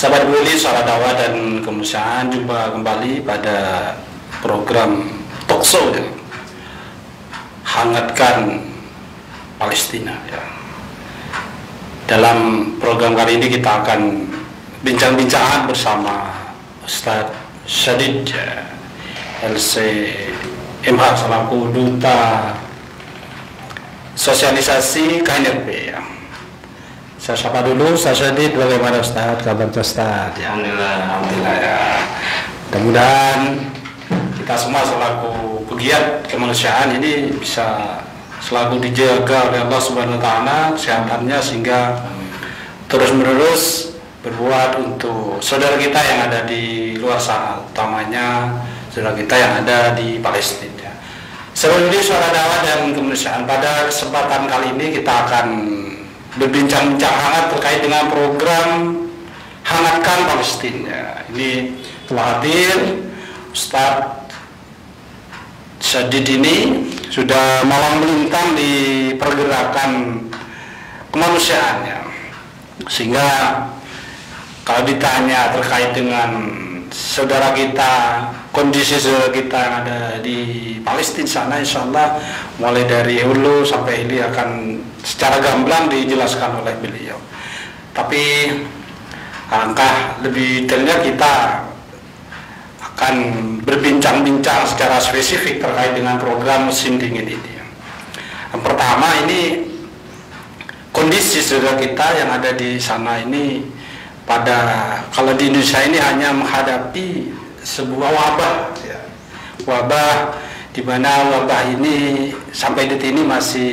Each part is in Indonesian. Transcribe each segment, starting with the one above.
Sahabat Bully, suara dakwah dan kemanusiaan, jumpa kembali pada program Talkshow ya. Hangatkan Palestina ya. Dalam program kali ini kita akan bincang-bincang bersama Ustadz Syadid ya, LCMH selaku Duta Sosialisasi KNRB ya. Saya sapa dulu, Ustaz Syadid, bagaimana Ustaz? Kabar Ustaz? Ya. Alhamdulillah ya. Mudah-mudahan kita semua selaku pegiat kemanusiaan ini bisa selalu dijaga oleh Allah Subhanahu wa Ta'ala kesehatannya, sehingga terus-menerus berbuat untuk saudara kita yang ada di luar sana, utamanya saudara kita yang ada di Palestina. Sebelum ini suara dakwah dan kemanusiaan, pada kesempatan kali ini kita akan berbincang-bincang hangat terkait dengan program Hangatkan Palestina. Ini telah hadir Ustadz Syadid, ini sudah malang melintang di pergerakan kemanusiaannya, sehingga kalau ditanya terkait dengan saudara kita, kondisi saudara kita yang ada di Palestina sana, insya Allah mulai dari hulu sampai hilir akan secara gamblang dijelaskan oleh beliau. Tapi alangkah lebih detailnya kita akan berbincang-bincang secara spesifik terkait dengan program musim dingin ini. Yang pertama, ini kondisi saudara kita yang ada di sana ini, kalau di Indonesia ini hanya menghadapi sebuah wabah ya. Wabah di mana wabah ini sampai detik ini masih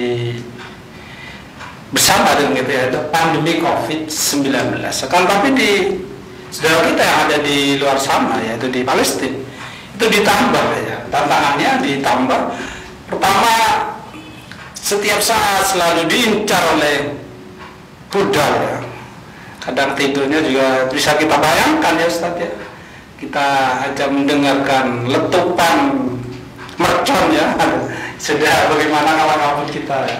bersama dengan kita ya, pandemi COVID-19. Akan tapi di saudara kita yang ada di luar sana, yaitu di Palestina, itu ditambah ya, tantangannya ditambah. Pertama, setiap saat selalu diincar oleh rudal ya. Kadang tidurnya juga bisa kita bayangkan ya Ustaz ya. Kita aja mendengarkan letupan mercon ya. Sudah bagaimana kawan kabut kita ya.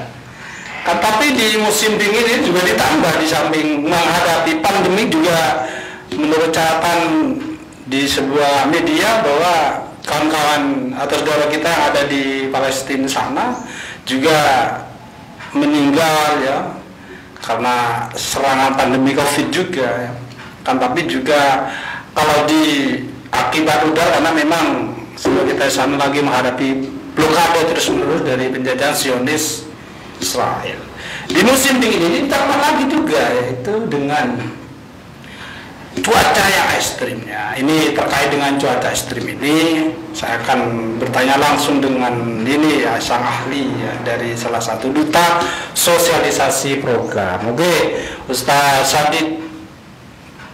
Tapi di musim dingin ini juga ditambah, di samping menghadapi pandemi juga, menurut catatan di sebuah media bahwa kawan-kawan atau saudara kita yang ada di Palestina sana juga meninggal ya karena serangan pandemi COVID juga ya. Tapi juga kalau di akibat udara, karena memang saudara kita sana lagi menghadapi blokade terus-menerus dari penjajahan Zionis Israel. Di musim dingin ini tambah lagi juga, yaitu dengan cuaca yang ekstrimnya. Ini terkait dengan cuaca ekstrim ini, saya akan bertanya langsung dengan ini ya, sang ahli ya, dari salah satu duta sosialisasi program. Oke, Ustaz Syadid,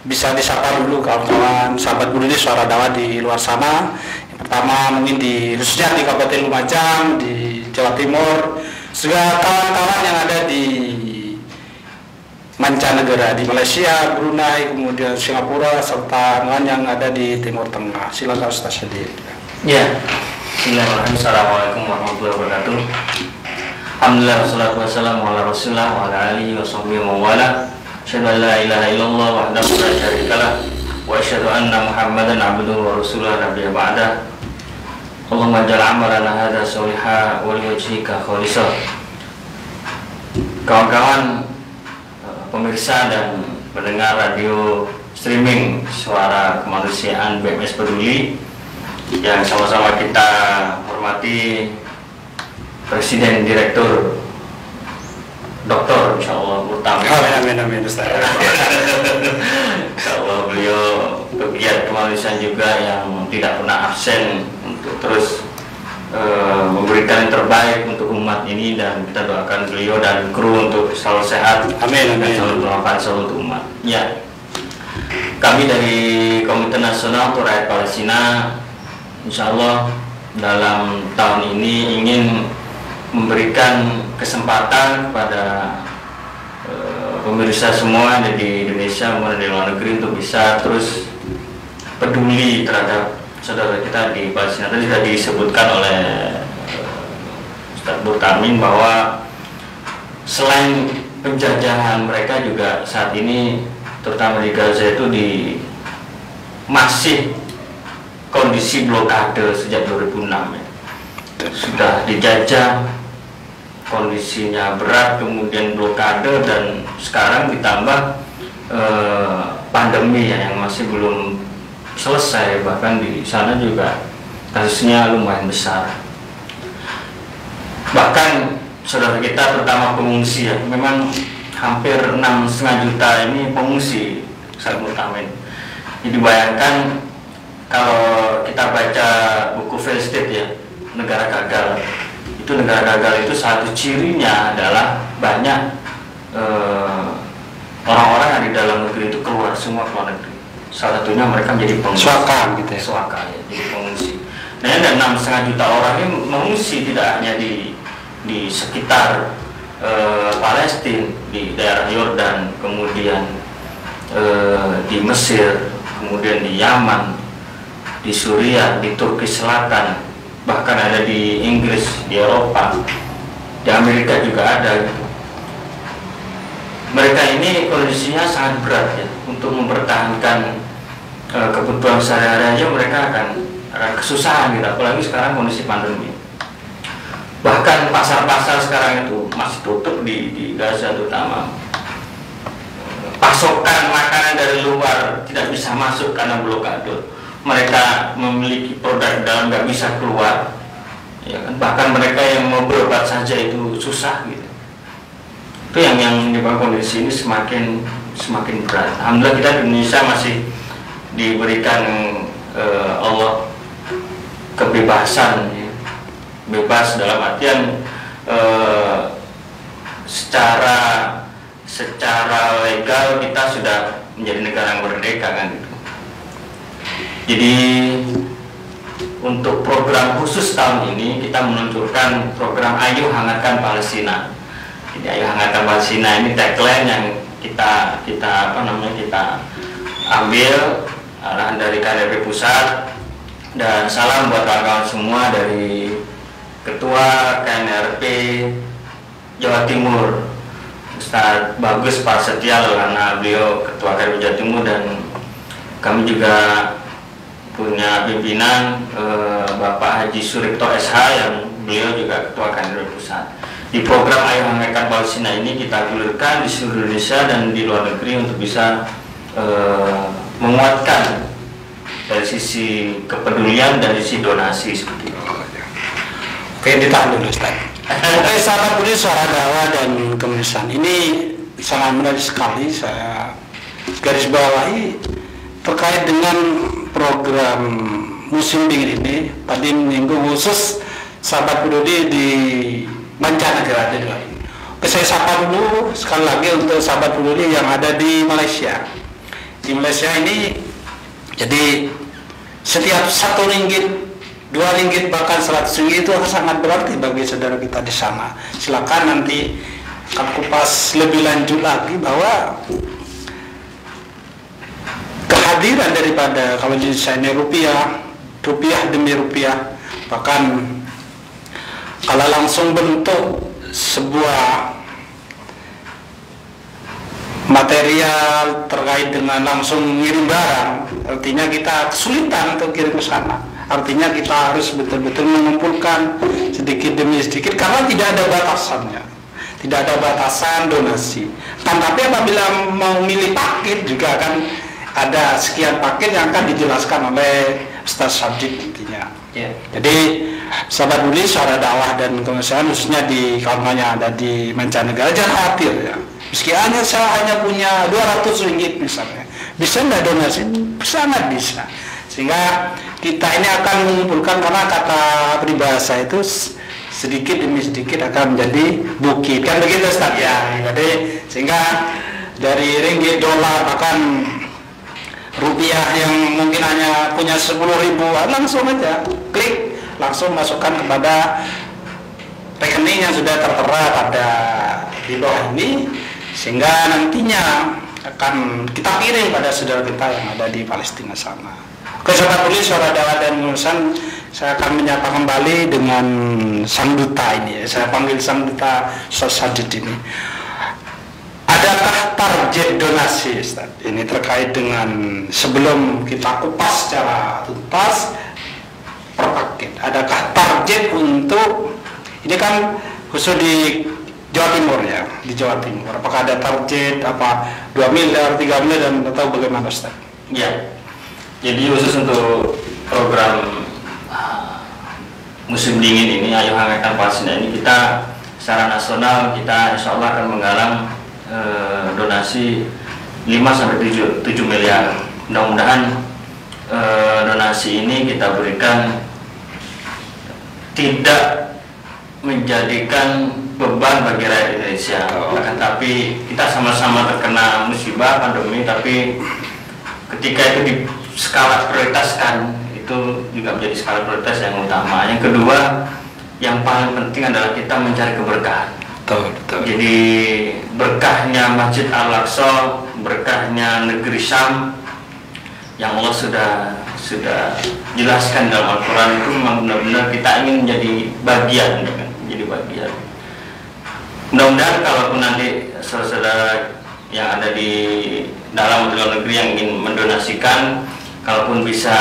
bisa disapa dulu kawan-kawan sahabat Bully suara dakwah di luar sana. Yang pertama mungkin khususnya di Kabupaten Lumajang, di Jawa Timur, juga kawan-kawan yang ada di mancanegara, di Malaysia, Brunei, kemudian Singapura, serta yang ada di Timur Tengah. Silakan Ustaz Syadid. Ya, bismillahirrahmanirrahim. Assalamualaikum warahmatullahi wabarakatuh. Alhamdulillah, wassalatu wassalamu ala rasulillah wa ala alihi wa sahbihi wa wala. Asyhadu an la ilaha illallah wahdahu la syarikalah wa asyhadu anna Muhammadan abduhu wa rasuluhu nabiyya ba'da. Allahumma ja'al amalana hadza sholiha wa liwajhika khalisah. Kawan-kawan pemirsa dan pendengar radio streaming suara kemanusiaan BMS Peduli yang sama-sama kita hormati Presiden Direktur Dr. Insyaallah Utama. Amin Ustaz. Insyaallah beliau pegiat kemanusiaan juga yang tidak pernah absen untuk terus memberikan yang terbaik untuk umat ini, dan kita doakan beliau dan kru untuk selalu sehat. Amin. Dan selalu bermanfaat selalu untuk umat. Ya, kami dari Komite Nasional untuk Rakyat Palestina, insya Allah dalam tahun ini ingin memberikan kesempatan kepada pemirsa semua di Indonesia maupun di luar negeri untuk bisa terus peduli terhadap saudara kita di Palestina. Tadi sudah disebutkan oleh Ustaz Burtamin bahwa selain penjajahan, mereka juga saat ini terutama di Gaza itu masih kondisi blokade sejak 2006 ya. Sudah dijajah, kondisinya berat, kemudian blokade, dan sekarang ditambah pandemi ya, yang masih belum selesai. Bahkan di sana juga kasusnya lumayan besar. Bahkan saudara kita terutama pengungsi ya, memang hampir 6,5 juta ini pengungsi Ustaz Mutamin. Jadi bayangkan kalau kita baca buku Failed State ya, negara gagal. Itu negara gagal itu satu cirinya adalah banyak orang-orang yang di dalam negeri itu keluar semua ke luar negeri. Salah satunya mereka menjadi pengungsi. Suaka gitu ya. Suaka ya, jadi pengungsi. Nah, dan 6,5 juta orang ini mengungsi tidak hanya di sekitar Palestina, di daerah Yordan, kemudian di Mesir, kemudian di Yaman, di Suriah, di Turki Selatan, bahkan ada di Inggris, di Eropa, di Amerika juga ada gitu. Mereka ini kondisinya sangat berat ya, untuk mempertahankan kebutuhan sehari-hari aja mereka akan kesusahan gitu, apalagi sekarang kondisi pandemi. Bahkan pasar-pasar sekarang itu masih tutup di Gaza terutama. Pasokan makanan dari luar tidak bisa masuk karena blokade. Mereka memiliki produk dalam nggak bisa keluar, ya kan? Bahkan mereka yang mau berobat saja itu susah gitu. Itu yang menyebabkan kondisi ini semakin berat. Alhamdulillah kita di Indonesia masih diberikan Allah kebebasan, ya. Bebas dalam artian secara legal kita sudah menjadi negara yang merdeka kan gitu. Jadi untuk program khusus tahun ini kita meluncurkan program Ayo Hangatkan Palestina. Jadi Ayo Hangatkan Palestina ini tagline yang kita ambil arahan dari KNRP Pusat, dan salam buat kawan-kawan semua dari Ketua KNRP Jawa Timur, Ustaz Bagus Pak Setia, karena beliau Ketua KNRP Jawa Timur, dan kami juga punya pimpinan Bapak Haji Suripto SH yang beliau juga Ketua KNRP Pusat. Di program Ayo Hangatkan Palestina ini kita gulirkan di seluruh Indonesia dan di luar negeri untuk bisa menguatkan dari sisi kepedulian dan sisi donasi seperti itu. Oke, ditahan dulu Ustaz. Oke, sahabat Budi, Suara Dakwah dan Kemisan ini sangat menarik sekali. Saya garis bawahi terkait dengan program musim dingin ini. Pada minggu khusus sahabat Budi di mancanegara di luar. Oke, saya sapa dulu sekali lagi untuk sahabat Budi yang ada di Malaysia. Di Malaysia ini jadi setiap 1 ringgit, 2 ringgit, bahkan 100 ringgit itu sangat berarti bagi saudara kita di sana. Silakan nanti akan kupas lebih lanjut lagi bahwa kehadiran daripada kalau di sana rupiah demi rupiah, bahkan kalau langsung bentuk sebuah material terkait dengan langsung ngirim barang, artinya kita kesulitan untuk kirim ke sana. Artinya kita harus betul-betul mengumpulkan sedikit demi sedikit karena tidak ada batasannya, tidak ada batasan donasi. Tapi apabila mau milih paket juga akan ada sekian paket yang akan dijelaskan oleh Ustaz Sabjid nantinya. Yeah. Jadi sahabat Budi, Suara Dakwah dan Kemisan khususnya di kawan-kawan yang ada di mancanegara jangan khawatir ya. Meski saya hanya punya 200 ringgit misalnya, bisa nggak donasi? Sangat bisa. Sehingga kita ini akan mengumpulkan, karena kata peribahasa itu sedikit demi sedikit akan menjadi bukit, kan begitu Ustaz ya. Jadi sehingga dari ringgit, dolar, bahkan rupiah yang mungkin hanya punya 10.000, langsung aja klik, langsung masukkan kepada rekening yang sudah tertera pada di bawah ini, sehingga nantinya akan kita kirim pada saudara kita yang ada di Palestina sana. Oke, sahabat Budi, Suara Dakwah dan Kemisan, saya akan menyapa kembali dengan sang duta ini ya. Saya panggil sang duta Ustaz Sajid ini. Ada adakah target donasi, Ustaz? Ini terkait dengan sebelum kita kupas secara tuntas per paket. Adakah target untuk ini kan khusus di Jawa Timur ya, di Jawa Timur. Apakah ada target apa 2 miliar, 3 miliar dan atau bagaimana, Ustaz? Ya. Jadi khusus untuk program musim dingin ini, Ayo Hangatkan Palestina ini, kita secara nasional kita insya Allah akan menggalang donasi 5-7 miliar. Mudah-mudahan donasi ini kita berikan tidak menjadikan beban bagi rakyat Indonesia. Akan tapi kita sama-sama terkena musibah pandemi, tapi ketika itu di skala prioritaskan, itu juga menjadi skala prioritas yang utama. Yang kedua, yang paling penting adalah kita mencari keberkahan. Betul. Jadi berkahnya Masjid Al-Aqsa, berkahnya negeri Syam yang Allah sudah jelaskan dalam Al-Quran, itu memang benar-benar kita ingin menjadi bagian, menjadi bagian. Mudah-mudahan kalaupun nanti saudara-saudara yang ada di dalam atau luar negeri yang ingin mendonasikan, kalaupun bisa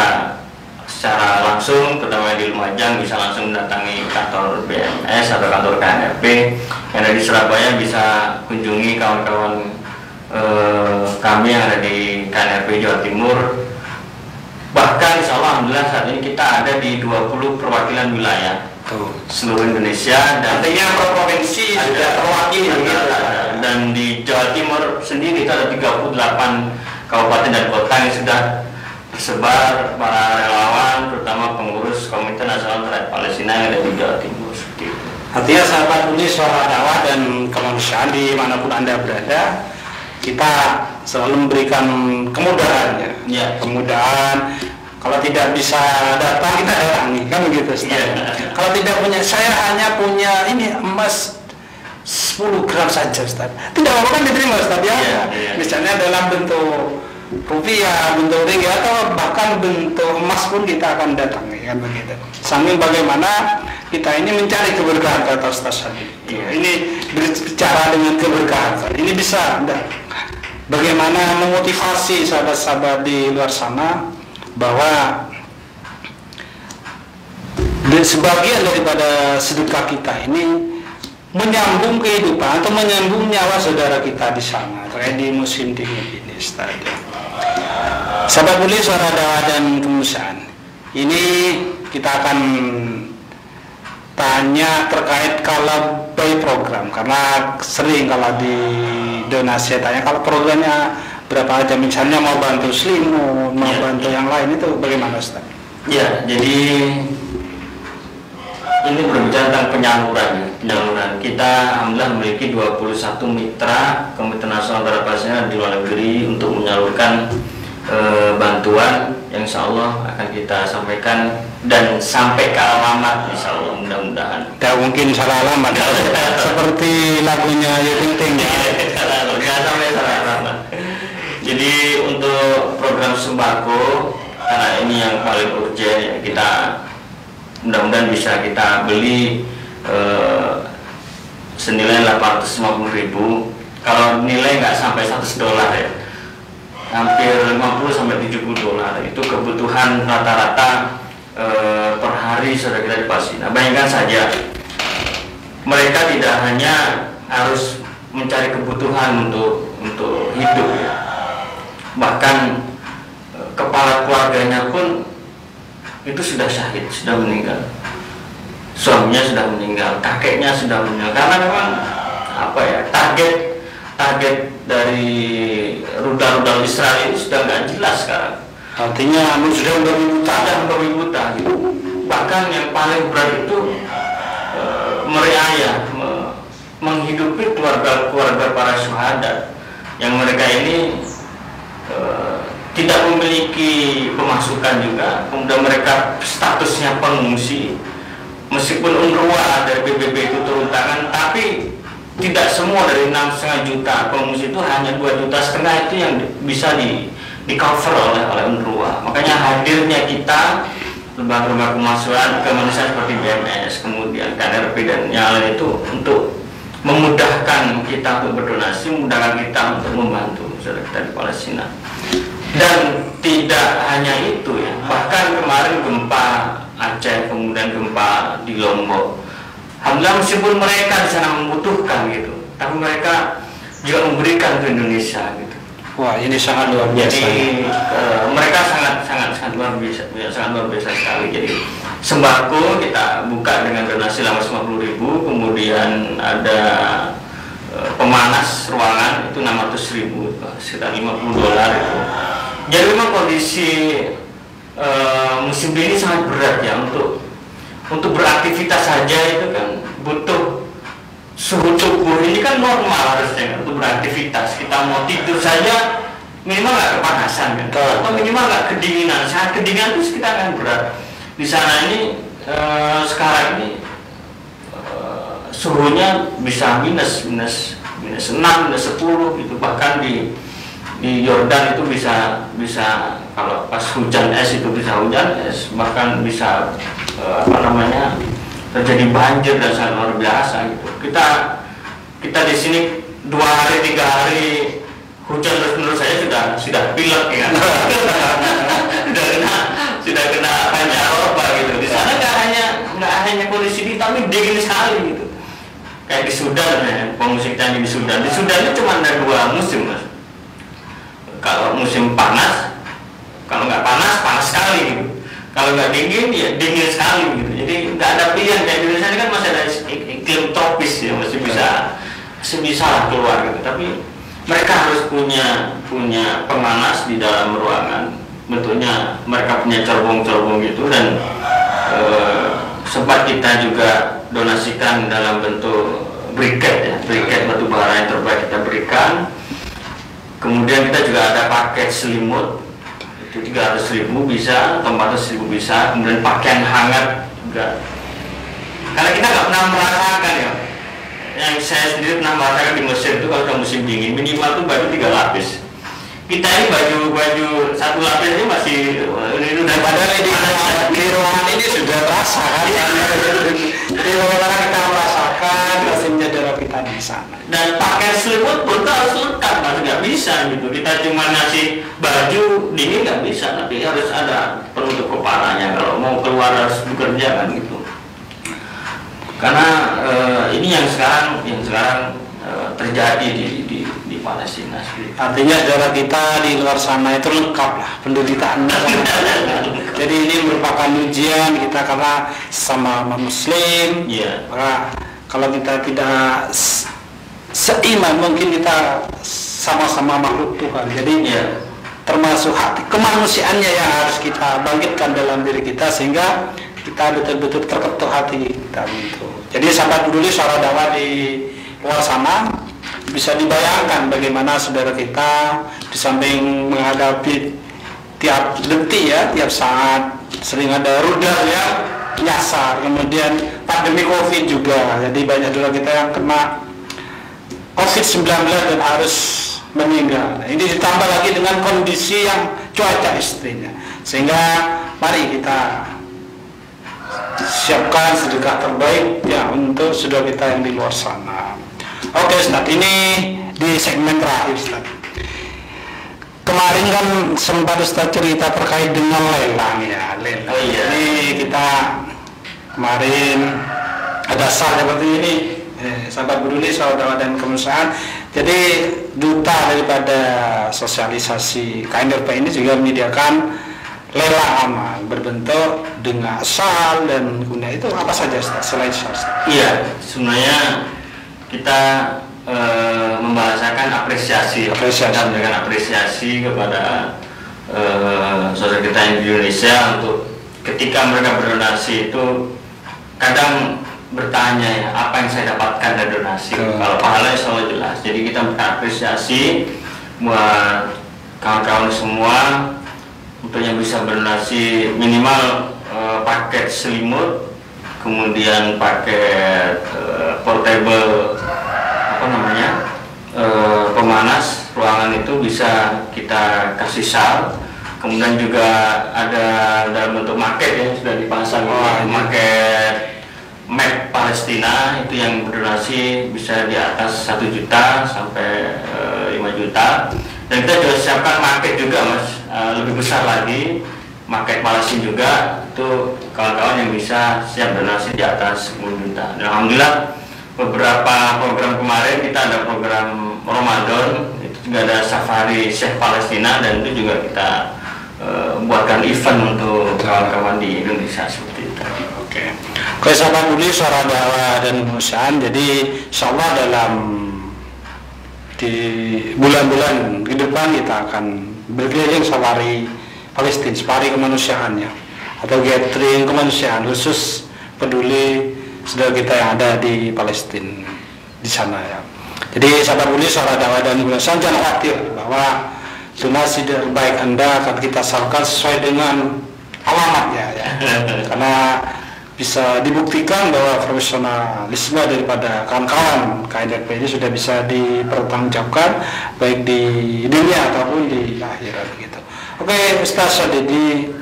secara langsung, terutama di Lumajang, bisa langsung mendatangi kantor BMS atau kantor KNRP. Yang ada di Surabaya bisa kunjungi kawan-kawan kami yang ada di KNRP Jawa Timur. Bahkan insya Allah, alhamdulillah saat ini kita ada di 20 perwakilan wilayah seluruh Indonesia, dan artinya per provinsi sudah terwakili dan di Jawa Timur sendiri itu ada 38 kabupaten dan kota yang sudah tersebar para relawan, terutama pengurus Komite Nasional Terkait Palestina yang ada di Jawa Timur. Artinya sahabat Uni Suara Dakwah dan Kemanusiaan dimanapun Anda berada, kita selalu memberikan kemudahannya. Ya. Kemudahan. Kalau tidak bisa datang, kita datangi, kan begitu, Ustaz. Ya. Kalau tidak punya, saya hanya punya ini emas 10 gram saja, Ustaz. Tidak apa-apa, kan diterima, Ustaz ya. Ya. Misalnya dalam bentuk rupiah, bentuk ringgit atau bahkan bentuk emas pun kita akan datangi, kan begitu. Sambil bagaimana kita ini mencari keberkahan, kata Ustaz tadi. Ini berbicara dengan keberkahan. Ini bisa bagaimana memotivasi sahabat-sahabat di luar sana bahwa sebagian daripada sedekah kita ini menyambung kehidupan atau menyambung nyawa saudara kita di sana terkait di musim dingin ini, Ustaz. Sahabat Uli Suara Dakwah dan Kemanusiaan, ini kita akan tanya terkait kalau by program, karena sering kalau di donasi tanya kalau programnya berapa aja, misalnya mau bantu Slimun, mau bantu yang lain, itu bagaimana, Ustaz? Ya, jadi ini berbicara tentang penyaluran. Kita alhamdulillah memiliki 21 mitra Komite Nasional Terkait Palestina di luar negeri untuk menyalurkan bantuan yang insya Allah akan kita sampaikan dan sampai ke alamat, insya Allah, mudah-mudahan. Tidak mungkin salah alamat seperti lagunya Yu Ting Ting. Nggak sampai salah alamat. Jadi untuk program sembako, karena ini yang paling urgent ya, kita mudah-mudahan bisa kita beli senilai 850.000. Kalau nilai nggak sampai $100 ya, hampir 50-70 dolar. Itu kebutuhan rata-rata per hari saudara kita di Palestina. Bayangkan saja, mereka tidak hanya harus mencari kebutuhan untuk hidup ya, bahkan kepala keluarganya pun itu sudah syahid, sudah meninggal, suaminya sudah meninggal, kakeknya sudah meninggal, karena memang apa ya, target dari rudal-rudal Israel ini sudah nggak jelas sekarang. Artinya sudah membabi buta gitu. Bahkan yang paling berat itu meriayah, menghidupi keluarga para syuhada yang mereka ini tidak memiliki pemasukan juga, kemudian mereka statusnya pengungsi. Meskipun UNRWA dari PBB itu turun tangan, tapi tidak semua dari 6,5 juta pengungsi itu hanya 2,5 juta itu yang bisa di cover oleh UNRWA. Makanya hadirnya kita, lembaga-lembaga kemanusiaan seperti BMS, kemudian KNRP dan yang lain itu untuk memudahkan kita untuk berdonasi, memudahkan kita untuk membantu saudara kita di Palestina. Dan tidak hanya itu ya, bahkan kemarin gempa Aceh, kemudian gempa di Lombok, alhamdulillah meskipun mereka di sana membutuhkan gitu, tapi mereka juga memberikan ke Indonesia gitu. Wah, ini sangat luar biasa. Jadi mereka sangat luar biasa, sangat luar biasa sekali. Jadi sembako kita buka dengan donasi 50.000, kemudian ada pemanas ruangan itu 600.000, sekitar $50 itu. Jadi memang kondisi musim ini sangat berat ya, untuk beraktivitas saja itu kan butuh suhu tubuh ini kan normal harusnya untuk beraktivitas. Kita mau tidur saja minimal nggak kepanasan kan, atau minimal nggak kedinginan. Saat kedinginan itu kita akan berat. Di sana ini sekarang ini suhunya bisa minus 6, minus 10 gitu. Bahkan di Yordan itu bisa kalau pas hujan es itu bisa hujan es, bahkan bisa terjadi banjir dan sangat luar biasa gitu. Kita di sini 2 hari 3 hari hujan terus menurut saya sudah pilek ya. sudah kena pancaroba gitu. Di sana nggak hanya kondisi ini, tapi dingin sekali gitu. Kayak di Sudan ya, pengungsi kita di Sudan. Di Sudan itu cuma ada 2 musim mas. Kalau musim panas, kalau nggak panas sekali gitu. Kalau nggak dingin ya dingin sekali gitu. Jadi nggak ada pilihan. Kayak di Indonesia ini kan masih ada iklim tropis ya, masih bisa lah keluar gitu. Tapi mereka harus punya pemanas di dalam ruangan. Bentuknya mereka punya cerbong gitu, dan sempat kita juga donasikan dalam bentuk briket batu bara yang terbaik kita berikan. Kemudian kita juga ada paket selimut itu 300.000 bisa, atau 400.000 bisa. Kemudian pakaian hangat juga. Karena kita nggak pernah merasakan ya. Yang saya sendiri pernah merasakan di Mesir itu kalau udah musim dingin minimal tuh baju 3 lapis. Kita ini baju 1 lapis ini masih ini udah Padahal di ruangan ini sudah terasa kan. Di ruangan kita merasakan rasanya darah kita di sana. Dan pakai selimut pun harus lengkap, nggak bisa gitu. Kita cuma ngasih baju dingin nggak bisa, tapi harus ada penutup kepalanya kalau mau keluar harus bekerja kan gitu. Karena ini yang sekarang terjadi di Palestina. Artinya saudara kita di luar sana itu lengkap lah penderitaannya. Jadi ini merupakan ujian kita karena sama Muslim. Yeah. Maka kalau kita tidak seiman mungkin kita sama-sama makhluk Tuhan. Jadi termasuk hati kemanusiaannya yang harus kita bangkitkan dalam diri kita sehingga kita betul-betul terketuk hati kita gitu. Jadi sahabat peduli suara dakwah di luar sana bisa dibayangkan bagaimana saudara kita di samping menghadapi tiap detik ya, tiap saat sering ada rudal ya nyasar, kemudian pandemi COVID juga. Jadi banyak saudara kita yang kena COVID-19 dan harus meninggal. Nah, ini ditambah lagi dengan kondisi yang cuaca ekstrimnya. Sehingga mari kita siapkan sedekah terbaik ya untuk saudara kita yang di luar sana. Oke Ustaz, ini di segmen terakhir Ustaz. Kemarin kan sempat Ustaz cerita terkait dengan lelang ya, lelang. Oh, iya. Ini kita kemarin ada sah seperti ini, sahabat peduli saudara dan kemanusiaan. Jadi duta daripada sosialisasi KNRP ini juga menyediakan lelang amal berbentuk dengan sal dan guna itu apa saja Ustaz, selain sal? Iya, sebenarnya kita membahasakan apresiasi. Kita memberikan apresiasi kepada saudara kita yang di Indonesia untuk ketika mereka berdonasi itu kadang bertanya ya, apa yang saya dapatkan dari donasi. Kalau pahala selalu jelas. Jadi kita memberikan apresiasi buat kawan-kawan semua untuk yang bisa berdonasi minimal paket selimut, kemudian paket portable pemanas ruangan itu bisa kita kasih sal. Kemudian juga ada dalam bentuk market yang sudah dipasang, market map Palestina itu yang berdonasi bisa di atas 1 juta sampai 5 juta, dan kita juga siapkan market juga Mas, lebih besar lagi market Palestina juga, itu kawan-kawan yang bisa siap donasi di atas 10 juta. Dan alhamdulillah beberapa program kemarin kita ada program Ramadan, itu juga ada safari Syekh Palestina, dan itu juga kita buatkan event untuk kawan-kawan di Indonesia seperti itu. Oke, sahabat Budi, suara dakwah dan kemanusiaan. Jadi insya Allah dalam di bulan-bulan ke depan kita akan berkeliling safari Palestina, safari kemanusiaan ya, atau gathering kemanusiaan khusus peduli saudara kita yang ada di Palestina di sana ya. Jadi sahabat Budi, suara dakwah dan kemanusiaan, jangan khawatir bahwa donasi terbaik Anda akan kita salurkan sesuai dengan alamatnya ya. Karena bisa dibuktikan bahwa profesionalisme daripada kawan-kawan KNDP ini sudah bisa dipertanggungjawabkan baik di dunia ataupun di akhirat gitu. Oke, Ustaz Syadidi,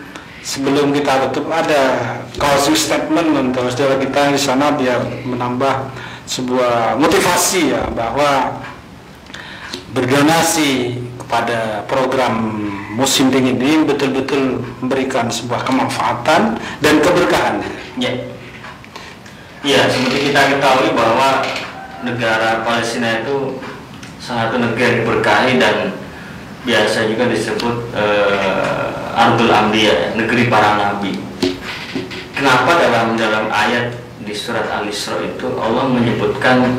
sebelum kita tutup ada closing statement untuk saudara kita di sana biar menambah sebuah motivasi ya, bahwa berdonasi kepada program musim dingin ini betul-betul memberikan sebuah kemanfaatan dan keberkahan. Ya, ya, seperti kita ketahui bahwa negara Palestina itu salah satu negara yang diberkahi dan biasa juga disebut Ardul Anbiya, negeri para nabi. Kenapa dalam ayat di surat Al-Isra itu Allah menyebutkan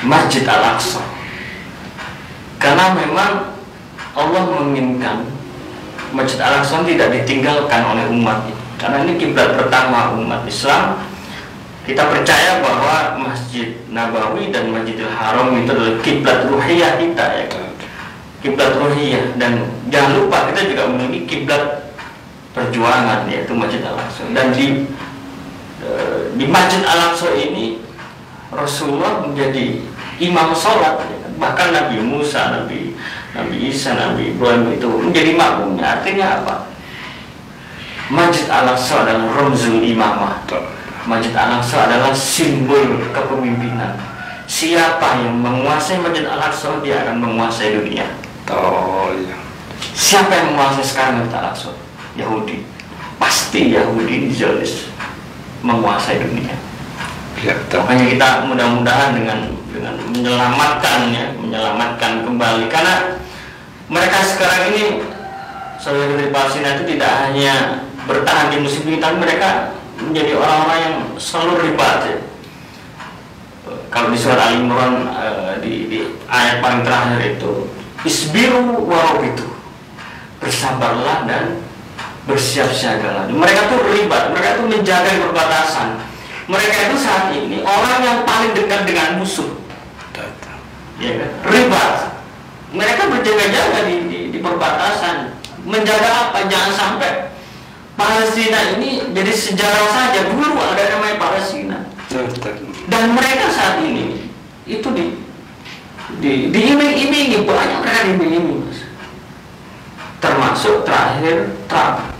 Masjid Al-Aqsa? Karena memang Allah menginginkan Masjid Al-Aqsa tidak ditinggalkan oleh umat, karena ini kiblat pertama umat Islam. Kita percaya bahwa Masjid Nabawi dan Masjidil Haram itu adalah kiblat ruhiyah kita ya, kiblat ruhiyah. Dan jangan lupa kita juga memiliki kiblat perjuangan, yaitu Masjid Al-Aqsa. Dan di Masjid Al-Aqsa ini Rasulullah menjadi imam sholat, bahkan Nabi Musa, Nabi Isa, Nabi Ibrahim itu menjadi makmumnya. Artinya apa? Masjid Al-Aqsa adalah ramzul imamah. Masjid Al-Aqsa adalah simbol kepemimpinan. Siapa yang menguasai Masjid Al-Aqsa, dia akan menguasai dunia. Siapa yang menguasai sekarang Masjid Al-Aqsa? Yahudi. Pasti Yahudi Zionis menguasai dunia. Makanya kita mudah-mudahan dengan menyelamatkan kembali, karena mereka sekarang ini saudara dari Palestina itu tidak hanya bertahan di musim dingin, tapi mereka menjadi orang-orang yang selalu ribat ya. Kalau di surat Al-Imran di ayat paling terakhir itu isbiru warobitu, bersabarlah dan bersiap-siagalah. Mereka tuh ribat, mereka tuh menjaga perbatasan. Mereka itu saat ini orang yang paling dekat dengan musuh, ya kan? Ribat. Mereka berjaga-jaga di perbatasan, menjaga apa? Jangan sampai Palestina ini jadi sejarah saja. Dulu ada namanya Palestina, dan mereka saat ini itu diiming-imingi, banyak mereka diiming-imingi, termasuk terakhir Trump.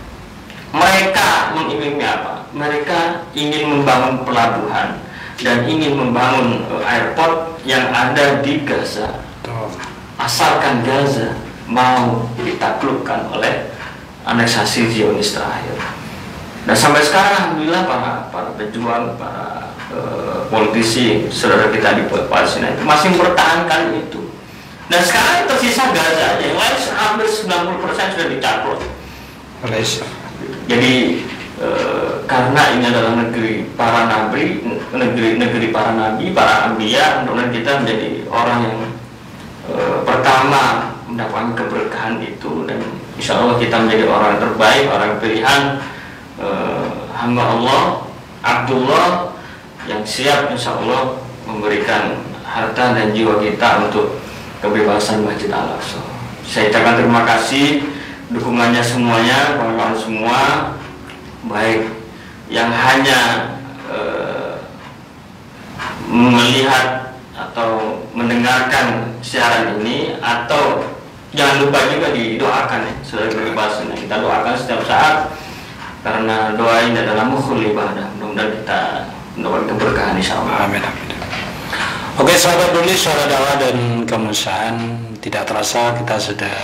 Mereka mengiming apa? Mereka ingin membangun pelabuhan dan ingin membangun airport yang ada di Gaza, asalkan Gaza mau ditaklukkan oleh aneksasi Zionis terakhir. Dan sampai sekarang alhamdulillah para pejuang, para politisi saudara kita di Palestina itu masih mempertahankan itu. Dan sekarang tersisa Gaza aja, yang lain hampir 90% sudah dicaplok. Jadi karena ini adalah negeri para nabi, negeri para nabi, para anbiya, mudah-mudahan kita menjadi orang yang pertama mendapatkan keberkahan itu, dan insya Allah kita menjadi orang terbaik, orang pilihan hamba Allah, Abdullah yang siap insya Allah memberikan harta dan jiwa kita untuk kebebasan Masjid Al-Aqsa. Saya ucapkan terima kasih dukungannya semuanya, kawan-kawan semua, baik yang hanya melihat atau mendengarkan siaran ini, atau jangan lupa juga didoakan ya, saudara kebebasan. Kita doakan setiap saat karena doa ini adalah mukhul ibadah. Mudah-mudahan kita mendapat keberkahan insyaallah. Amin amin. Oke, sahabat Duli, suara dakwah dan kemanusiaan, tidak terasa kita sudah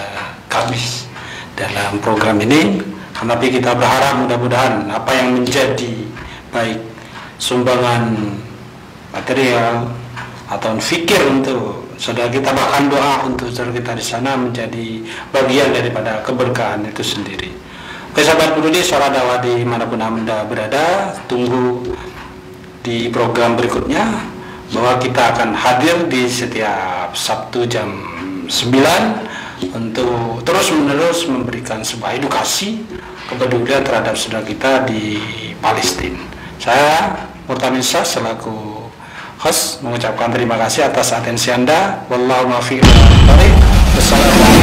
habis dalam program ini. Tapi kita berharap mudah-mudahan apa yang menjadi baik sumbangan material atau fikir untuk saudara kita, bahkan doa untuk saudara kita di sana menjadi bagian daripada keberkahan itu sendiri. Oke, sahabat Duli, suara dakwah dimanapun Anda berada, tunggu di program berikutnya, bahwa kita akan hadir di setiap Sabtu jam 9 untuk terus-menerus memberikan sebuah edukasi kepedulian terhadap saudara kita di Palestina. Saya Murtamin Syah selaku host mengucapkan terima kasih atas atensi Anda. Wallahu muwaffiq. Wassalamualaikum.